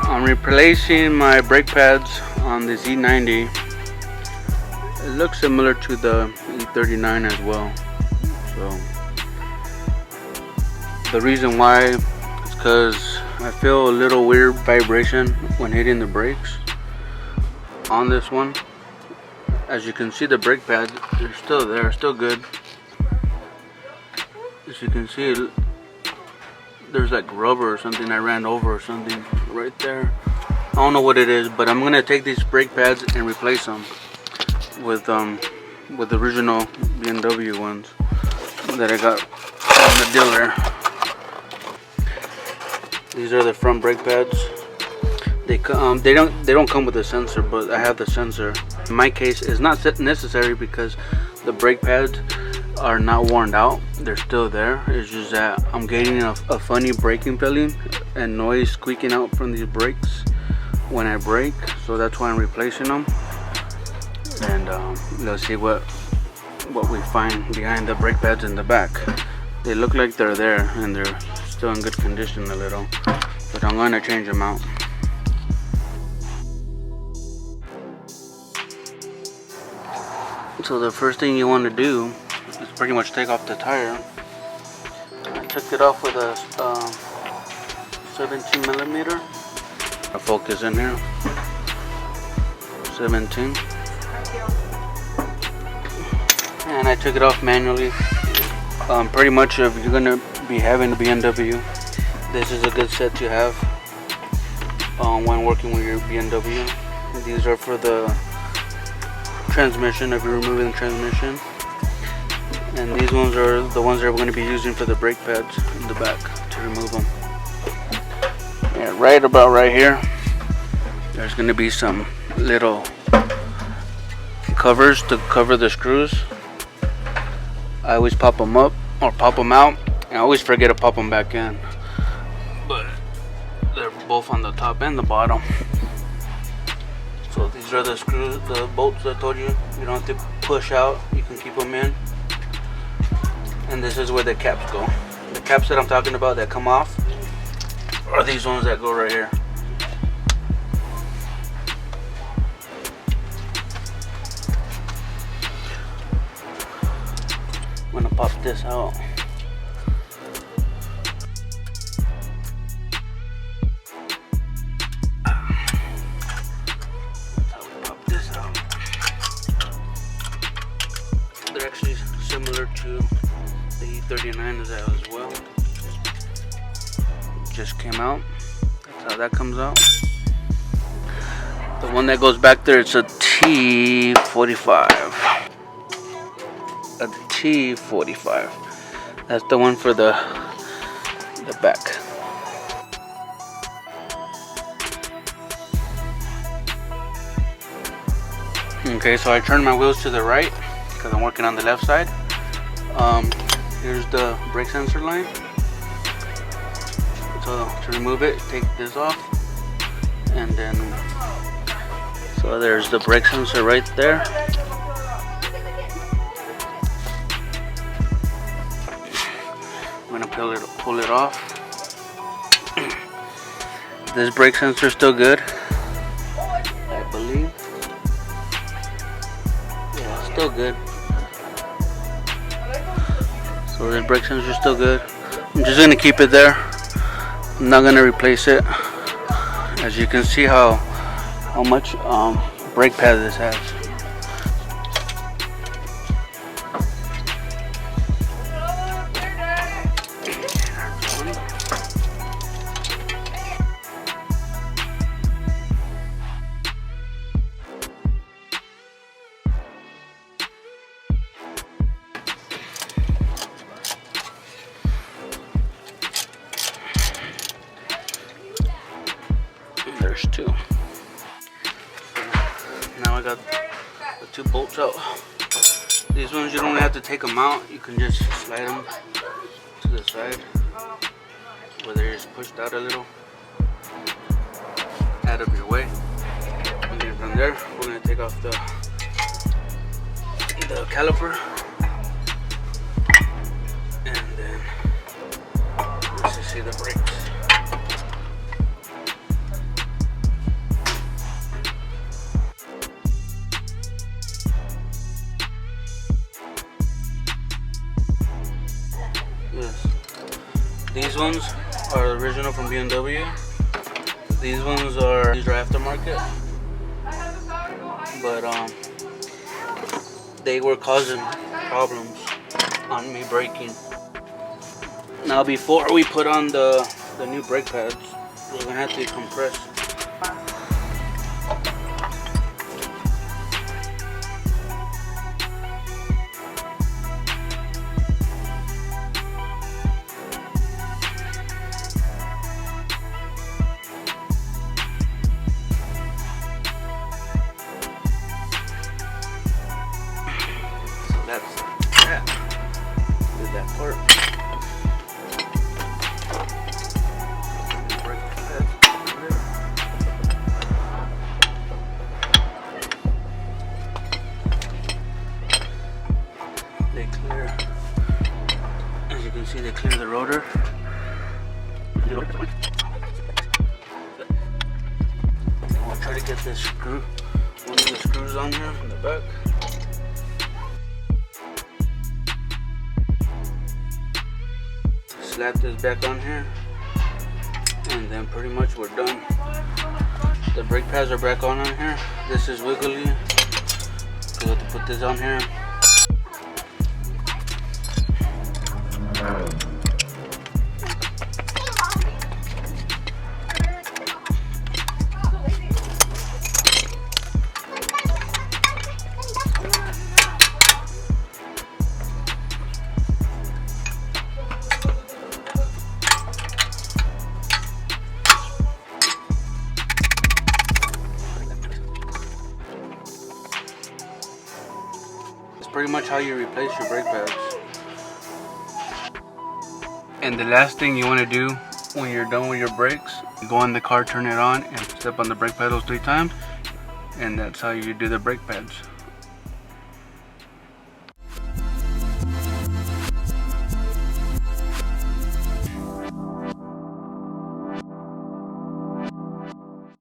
I'm replacing my brake pads on this E90. It looks similar to the E39 as well. So the reason why is because I feel a little weird vibration when hitting the brakes on this one. As you can see, the brake pads, they're still there, still good. As you can see, there's like rubber or something I ran over or something right there. I don't know what it is, but I'm gonna take these brake pads and replace them with the original BMW ones that I got from the dealer. These are the front brake pads. They don't come with a sensor, but I have the sensor. In my case, it's not necessary because the brake pads are not worn out. They're still there. It's just that I'm getting a funny braking feeling and noise squeaking out from these brakes when I brake. So that's why I'm replacing them. And let's see what we find behind the brake pads in the back. They look like they're there and they're still in good condition a little, but I'm going to change them out. So the first thing you want to do is pretty much take off the tire. I took it off with a 17 millimeter. I'll focus in here. 17. And I took it off manually. Pretty much if you're gonna be having a BMW, this is a good set to have when working with your BMW. These are for the transmission, if you're removing the transmission, and these ones are the ones that we're going to be using for the brake pads in the back to remove them. Yeah, right about right here, there's going to be some little covers to cover the screws. I always pop them up or pop them out, and I always forget to pop them back in, but they're both on the top and the bottom. So these are the screws, the bolts I told you. You don't have to push out, you can keep them in. And this is where the caps go. The caps that I'm talking about that come off are these ones that go right here. I'm gonna pop this out. They're actually similar to the E39 as well. It just came out. That's how that comes out. The one that goes back there, it's a T45. A T45. That's the one for the back. Okay, so I turned my wheels to the right because I'm working on the left side. Here's the brake sensor line. So to remove it, take this off, and then so there's the brake sensor right there. I'm gonna pull it off. This brake sensor is still good, I believe. Yeah, it's still good. So this brake sensor is still good. I'm just gonna keep it there. I'm not gonna replace it. As you can see how much brake pad this has. There's two. Now I got the two bolts out. These ones you don't have to take them out. You can just slide them to the side where they're just pushed out a little, out of your way. And then from there, we're gonna take off the caliper, and then let's just see the brakes. ones are original from BMW. These are aftermarket, but they were causing problems on me braking. Now before we put on the new brake pads, we're gonna have to compress. That's that. Did that part. They clear. As you can see, they clear the rotor. We'll try to get this screw, one of the screws on here in the back. Slap this back on here, and then pretty much we're done. The brake pads are back on here. This is wiggly, so we have to put this on here. Pretty much how you replace your brake pads. And the last thing you want to do when you're done with your brakes, go in the car, turn it on, and step on the brake pedals 3 times, and that's how you do the brake pads.